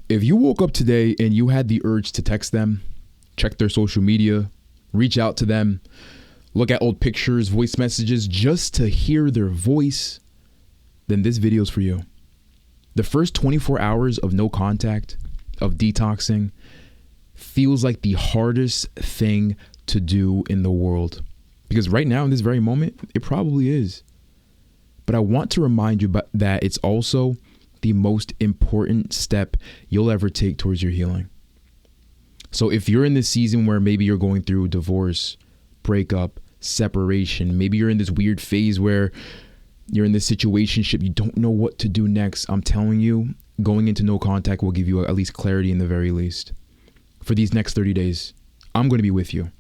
If you woke up today and you had the urge to text them, check their social media, reach out to them, look at old pictures, voice messages, just to hear their voice, then this video is for you. The first 24 hours of no contact, of detoxing, feels like the hardest thing to do in the world. Because right now, in this very moment, it probably is. But I want to remind you that it's also the most important step you'll ever take towards your healing. So if you're in this season where maybe you're going through divorce, breakup, separation, maybe you're in this weird phase where you're in this situationship, you don't know what to do next, I'm telling you, going into no contact will give you at least clarity in the very least. For these next 30 days, I'm going to be with you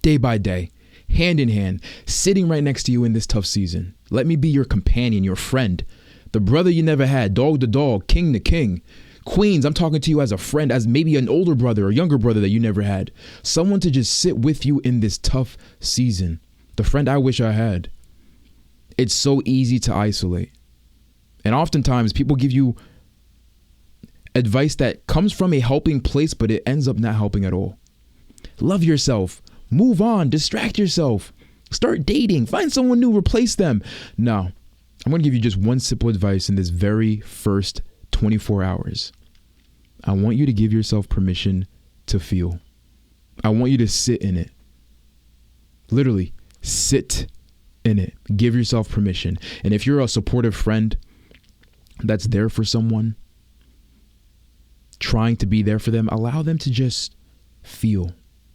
day by day, hand in hand, sitting right next to you in this tough season. Let me be your companion, your friend, the brother you never had, dog to dog, king to king. Queens, I'm talking to you as a friend, as maybe an older brother or younger brother that you never had. Someone to just sit with you in this tough season. The friend I wish I had. It's so easy to isolate. And oftentimes people give you advice that comes from a helping place, but it ends up not helping at all. Love yourself. Move on. Distract yourself. Start dating. Find someone new. Replace them. No. I'm going to give you just one simple advice in this very first 24 hours. I want you to give yourself permission to feel. I want you to sit in it. Literally, sit in it. Give yourself permission. And if you're a supportive friend that's there for someone, trying to be there for them, allow them to just feel.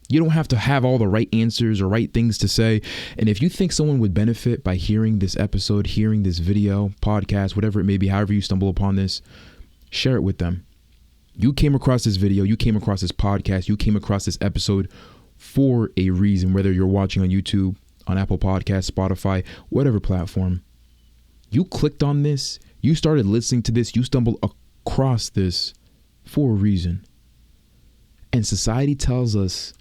You don't have to have all the right answers or right things to say. And if you think someone would benefit by hearing this episode, hearing this video, podcast, whatever it may be, however you stumble upon this, share it with them. You came across this video, you came across this podcast, you came across this episode for a reason, whether you're watching on YouTube, on Apple Podcasts, Spotify, whatever platform. You clicked on this, you started listening to this, you stumbled across this for a reason. And society tells us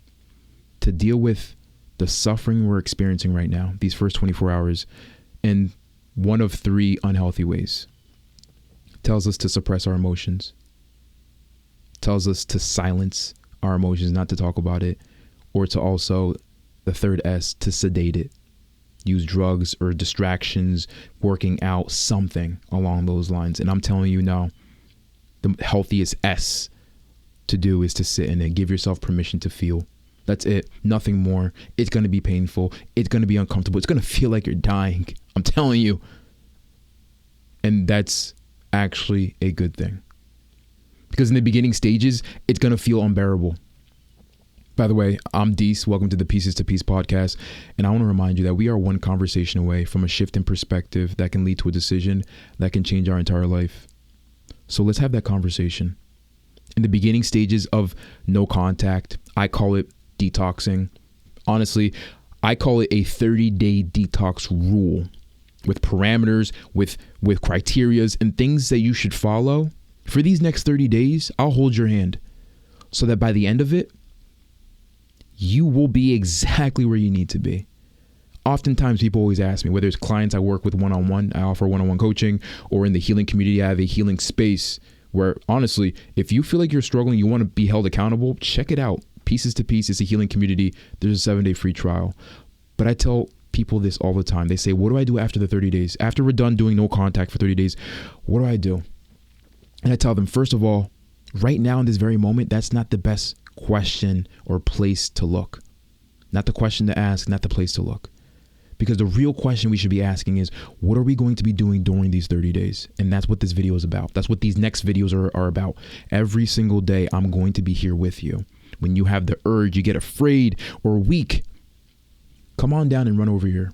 to deal with the suffering we're experiencing right now, these first 24 hours, in one of three unhealthy ways. It tells us to suppress our emotions. It tells us to silence our emotions, not to talk about it, or to also, the third S, to sedate it. Use drugs or distractions, working out, something along those lines. And I'm telling you now, the healthiest S to do is to sit in it. Give yourself permission to feel. That's it. Nothing more. It's going to be painful. It's going to be uncomfortable. It's going to feel like you're dying. I'm telling you. And that's actually a good thing. Because in the beginning stages, it's going to feel unbearable. By the way, I'm Deese. Welcome to the Pieces to Peace podcast. And I want to remind you that we are one conversation away from a shift in perspective that can lead to a decision that can change our entire life. So let's have that conversation. In the beginning stages of no contact, I call it detoxing. Honestly, I call it a 30-day detox rule with parameters, with criterias and things that you should follow. For these next 30 days, I'll hold your hand so that by the end of it, you will be exactly where you need to be. Oftentimes people always ask me, whether it's clients I work with one-on-one, I offer one-on-one coaching, or in the healing community, I have a healing space where honestly, if you feel like you're struggling, you want to be held accountable, check it out. Pieces to Peace is a healing community. There's a 7-day free trial. But I tell people this all the time. They say, what do I do after the 30 days? After we're done doing no contact for 30 days, what do I do? And I tell them, first of all, right now in this very moment, that's not the best question or place to look. Not the question to ask, not the place to look. Because the real question we should be asking is, what are we going to be doing during these 30 days? And that's what this video is about. That's what these next videos are about. Every single day, I'm going to be here with you. When you have the urge, you get afraid or weak, come on down and run over here.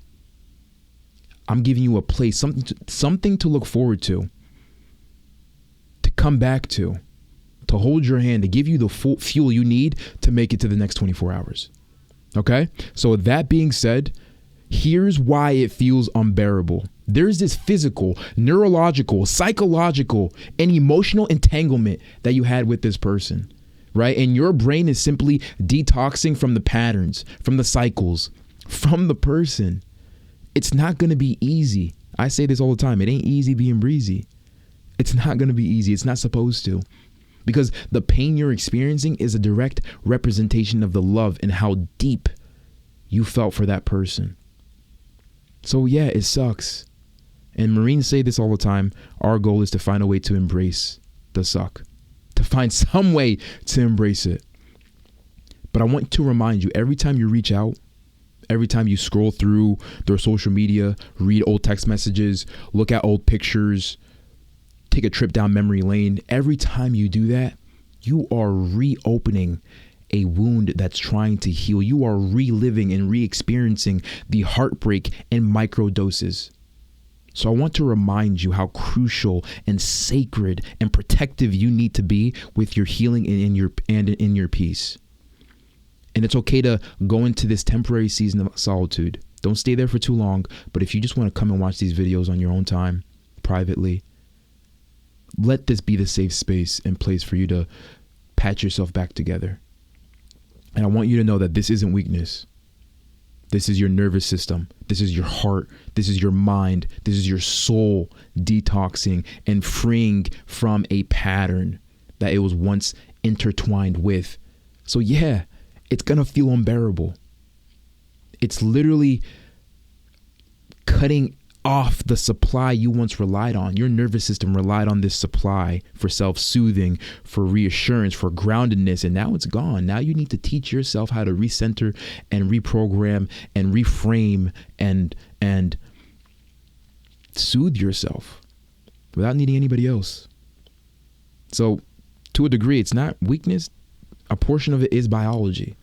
I'm giving you a place, something to look forward to come back to hold your hand, to give you the full fuel you need to make it to the next 24 hours. Okay? So with that being said, here's why it feels unbearable. There's this physical, neurological, psychological, and emotional entanglement that you had with this person, right? And your brain is simply detoxing from the patterns, from the cycles, from the person. It's not going to be easy. I say this all the time. It ain't easy being breezy. It's not going to be easy. It's not supposed to. because the pain you're experiencing is a direct representation of the love and how deep you felt for that person. So yeah, it sucks. And Marines say this all the time. Our goal is to find a way to embrace the suck, to find some way to embrace it. But I want to remind you, every time you reach out, every time you scroll through their social media, read old text messages, look at old pictures, take a trip down memory lane, every time you do that, you are reopening a wound that's trying to heal. You are reliving and re-experiencing the heartbreak in micro doses. So I want to remind you how crucial and sacred and protective you need to be with your healing and in your peace. And it's okay to go into this temporary season of solitude. Don't stay there for too long. But if you just want to come and watch these videos on your own time, privately, let this be the safe space and place for you to patch yourself back together. And I want you to know that this isn't weakness. This is your nervous system. This is your heart. This is your mind. This is your soul detoxing and freeing from a pattern that it was once intertwined with. So yeah, it's going to feel unbearable. It's literally cutting off the supply you once relied on. Your nervous system relied on this supply for self-soothing, for reassurance, for groundedness, and now it's gone. Now you need to teach yourself how to recenter and reprogram and reframe and soothe yourself without needing anybody else. So to a degree, it's not weakness. A portion of it is biology.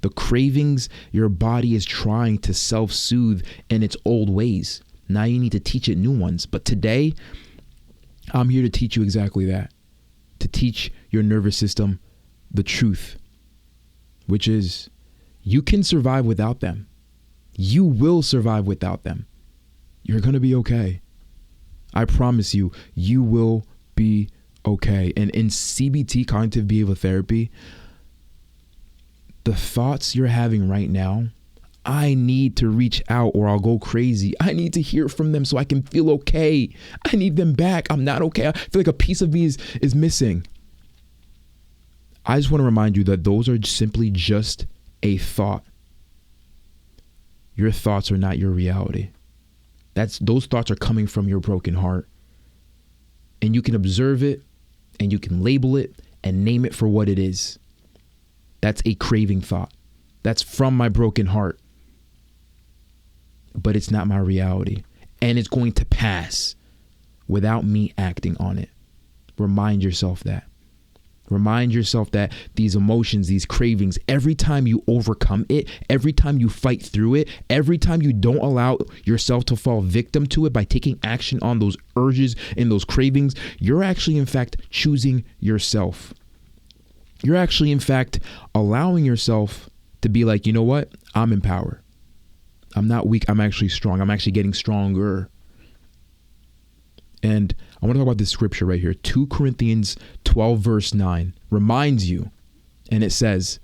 The cravings your body is trying to self-soothe in its old ways. Now you need to teach it new ones. But today, I'm here to teach you exactly that. To teach your nervous system the truth, which is you can survive without them. You will survive without them. You're going to be okay. I promise you, you will be okay. And in CBT, cognitive behavioral therapy, the thoughts you're having right now, I need to reach out or I'll go crazy. I need to hear from them so I can feel okay. I need them back. I'm not okay. I feel like a piece of me is missing. I just want to remind you that those are simply just a thought. Your thoughts are not your reality. Those thoughts are coming from your broken heart. And you can observe it and you can label it and name it for what it is. That's a craving thought. That's from my broken heart. But it's not my reality. And it's going to pass without me acting on it. Remind yourself that. Remind yourself that these emotions, these cravings, every time you overcome it, every time you fight through it, every time you don't allow yourself to fall victim to it by taking action on those urges and those cravings, you're actually, in fact, choosing yourself. You're actually, in fact, allowing yourself to be like, you know what? I'm in power. I'm not weak. I'm actually strong. I'm actually getting stronger. And I want to talk about this scripture right here. 2 Corinthians 12 verse 9 reminds you. And it says,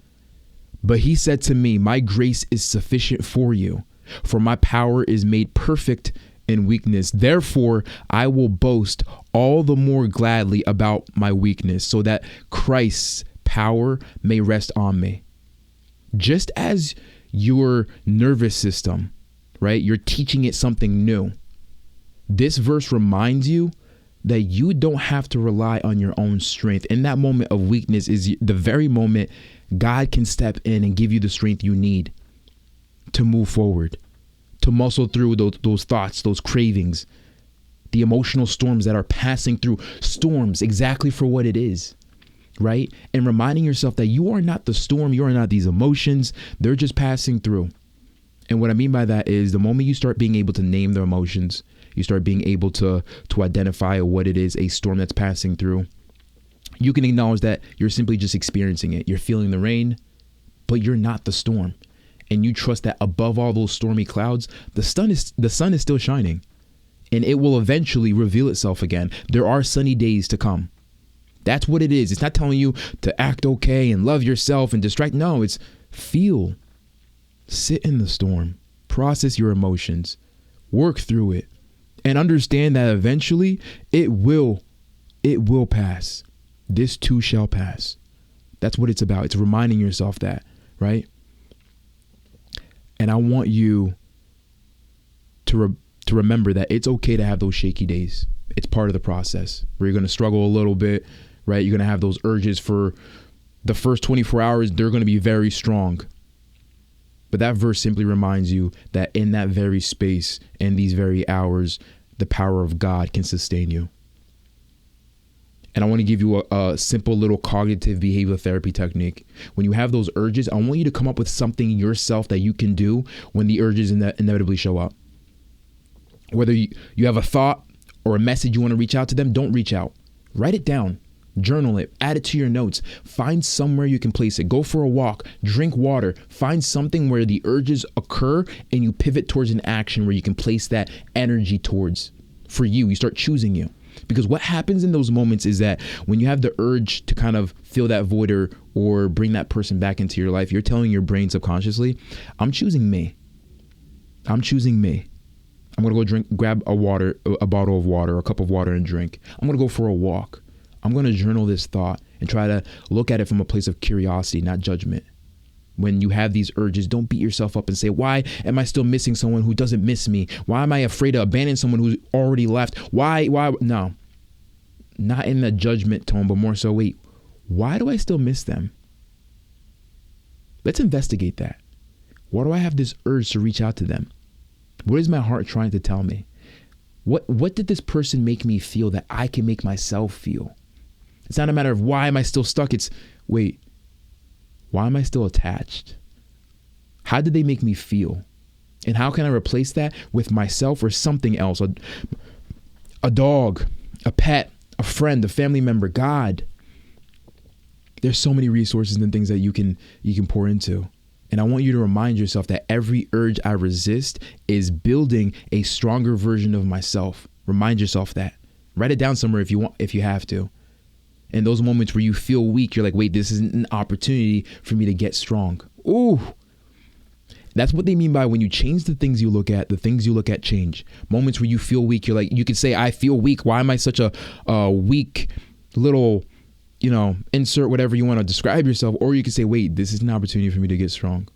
"But he said to me, my grace is sufficient for you, for my power is made perfect in weakness. Therefore, I will boast all the more gladly about my weakness, so that Christ's power may rest on me." Just as your nervous system, right? You're teaching it something new. This verse reminds you that you don't have to rely on your own strength. In that moment of weakness is the very moment God can step in and give you the strength you need to move forward, to muscle through those thoughts, those cravings, the emotional storms that are passing through. Storms, exactly for what it is. Right? And reminding yourself that you are not the storm. You are not these emotions. They're just passing through. And what I mean by that is the moment you start being able to name the emotions, you start being able to identify what it is, a storm that's passing through, you can acknowledge that you're simply just experiencing it. You're feeling the rain, but you're not the storm. And you trust that above all those stormy clouds, the sun is still shining, and it will eventually reveal itself again. There are sunny days to come. That's what it is. It's not telling you to act okay and love yourself and distract. No, it's feel, sit in the storm, process your emotions, work through it, and understand that eventually it will pass. This too shall pass. That's what it's about. It's reminding yourself that, right? And I want you to remember that it's okay to have those shaky days. It's part of the process where you're going to struggle a little bit, right? You're going to have those urges for the first 24 hours. They're going to be very strong. But that verse simply reminds you that in that very space, in these very hours, the power of God can sustain you. And I want to give you a simple little cognitive behavioral therapy technique. When you have those urges, I want you to come up with something yourself that you can do when the urges inevitably show up. Whether you have a thought or a message you want to reach out to them, don't reach out. Write it down. Journal it. Add it to your notes. Find somewhere you can place it. Go for a walk. Drink water. Find something where the urges occur and you pivot towards an action where you can place that energy towards. For you, you start choosing you. Because what happens in those moments is that when you have the urge to kind of fill that void or bring that person back into your life, you're telling your brain subconsciously, I'm choosing me. I'm choosing me. I'm going to go grab a bottle of water, a cup of water and drink. I'm going to go for a walk. I'm going to journal this thought and try to look at it from a place of curiosity, not judgment. When you have these urges, don't beat yourself up and say, why am I still missing someone who doesn't miss me? Why am I afraid to abandon someone who's already left? Why? No, not in the judgment tone, but more so, wait, why do I still miss them? Let's investigate that. Why do I have this urge to reach out to them? What is my heart trying to tell me? What did this person make me feel that I can make myself feel? It's not a matter of why am I still stuck? It's, wait, why am I still attached? How did they make me feel? And how can I replace that with myself or something else? A dog, a pet, a friend, a family member, God. There's so many resources and things that you can pour into. And I want you to remind yourself that every urge I resist is building a stronger version of myself. Remind yourself that. Write it down somewhere if you have to. In those moments where you feel weak, you're like, wait, this isn't an opportunity for me to get strong. Ooh. That's what they mean by when you change the things you look at change. Moments where you feel weak, you're like, you could say, I feel weak. Why am I such a weak little, insert whatever you want to describe yourself? Or you could say, wait, this is an opportunity for me to get strong.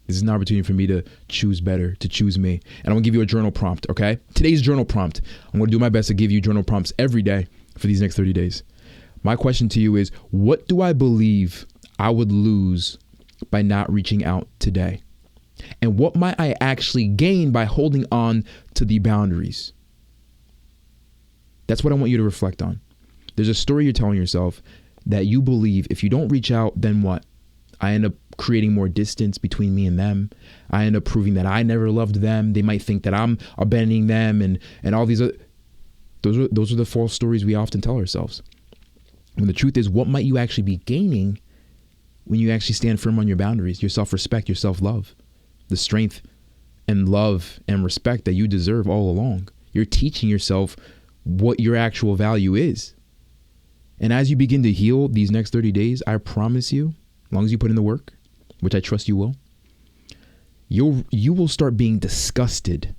This is an opportunity for me to choose better, to choose me. And I'm going to give you a journal prompt, okay? Today's journal prompt. I'm going to do my best to give you journal prompts every day for these next 30 days. My question to you is, what do I believe I would lose by not reaching out today? And what might I actually gain by holding on to the boundaries? That's what I want you to reflect on. There's a story you're telling yourself that you believe if you don't reach out, then what? I end up creating more distance between me and them. I end up proving that I never loved them. They might think that I'm abandoning them and all these other. Those are the false stories we often tell ourselves. When the truth is, what might you actually be gaining when you actually stand firm on your boundaries, your self-respect, your self-love, the strength and love and respect that you deserve all along? You're teaching yourself what your actual value is. And as you begin to heal these next 30 days, I promise you, as long as you put in the work, which I trust you will, you will start being disgusted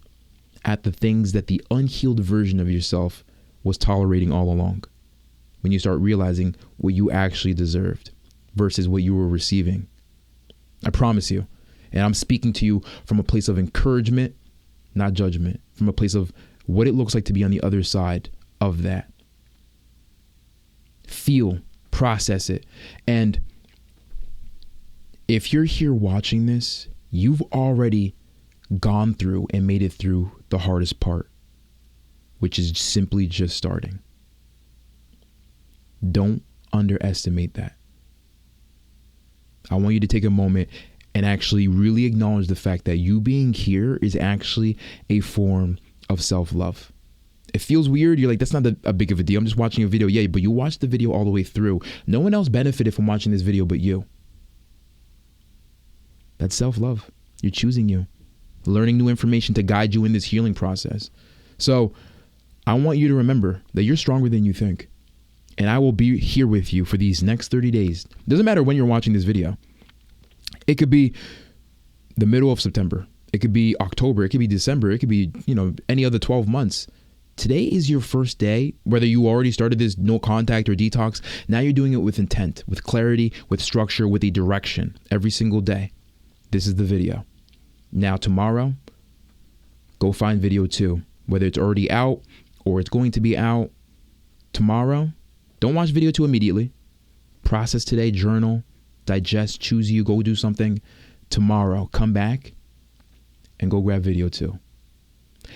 at the things that the unhealed version of yourself was tolerating all along. When you start realizing what you actually deserved versus what you were receiving. I promise you. And I'm speaking to you from a place of encouragement, not judgment, from a place of what it looks like to be on the other side of that. Feel, process it. And if you're here watching this, you've already gone through and made it through the hardest part, which is simply just starting. Don't underestimate that. I want you to take a moment and actually really acknowledge the fact that you being here is actually a form of self-love. It feels weird. You're like, that's not a big of a deal. I'm just watching a video. Yeah, but you watched the video all the way through. No one else benefited from watching this video but you. That's self-love. You're choosing you. Learning new information to guide you in this healing process. So I want you to remember that you're stronger than you think. And I will be here with you for these next 30 days. Doesn't matter when you're watching this video. It could be the middle of September. It could be October. It could be December. It could be, any other 12 months. Today is your first day, whether you already started this no contact or detox. Now you're doing it with intent, with clarity, with structure, with a direction every single day. This is the video. Now tomorrow, go find video 2, whether it's already out or it's going to be out tomorrow. Don't watch video 2 immediately. Process today, journal, digest, choose you, go do something. Tomorrow, come back and go grab video 2.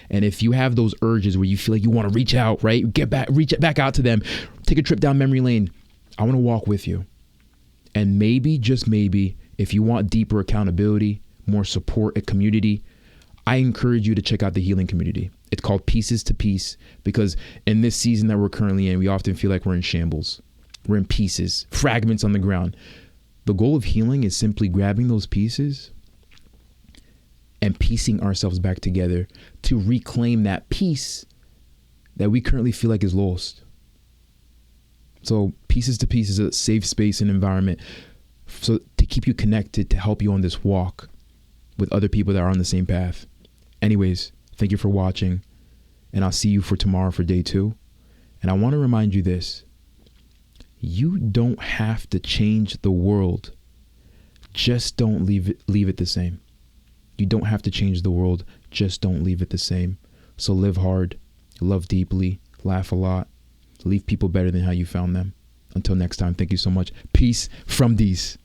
And if you have those urges where you feel like you want to reach out, right? Reach back out to them. Take a trip down memory lane. I want to walk with you. And maybe, just maybe, if you want deeper accountability, more support, a community, I encourage you to check out the healing community. It's called Pieces to Peace, because in this season that we're currently in, we often feel like we're in shambles. We're in pieces, fragments on the ground. The goal of healing is simply grabbing those pieces and piecing ourselves back together to reclaim that peace that we currently feel like is lost. So Pieces to Peace is a safe space and environment so to keep you connected, to help you on this walk with other people that are on the same path. Anyways, thank you for watching, and I'll see you for tomorrow for day 2. And I want to remind you this. You don't have to change the world. Just don't leave it the same. You don't have to change the world. Just don't leave it the same. So live hard, love deeply, laugh a lot, leave people better than how you found them. Until next time, thank you so much. Peace from these.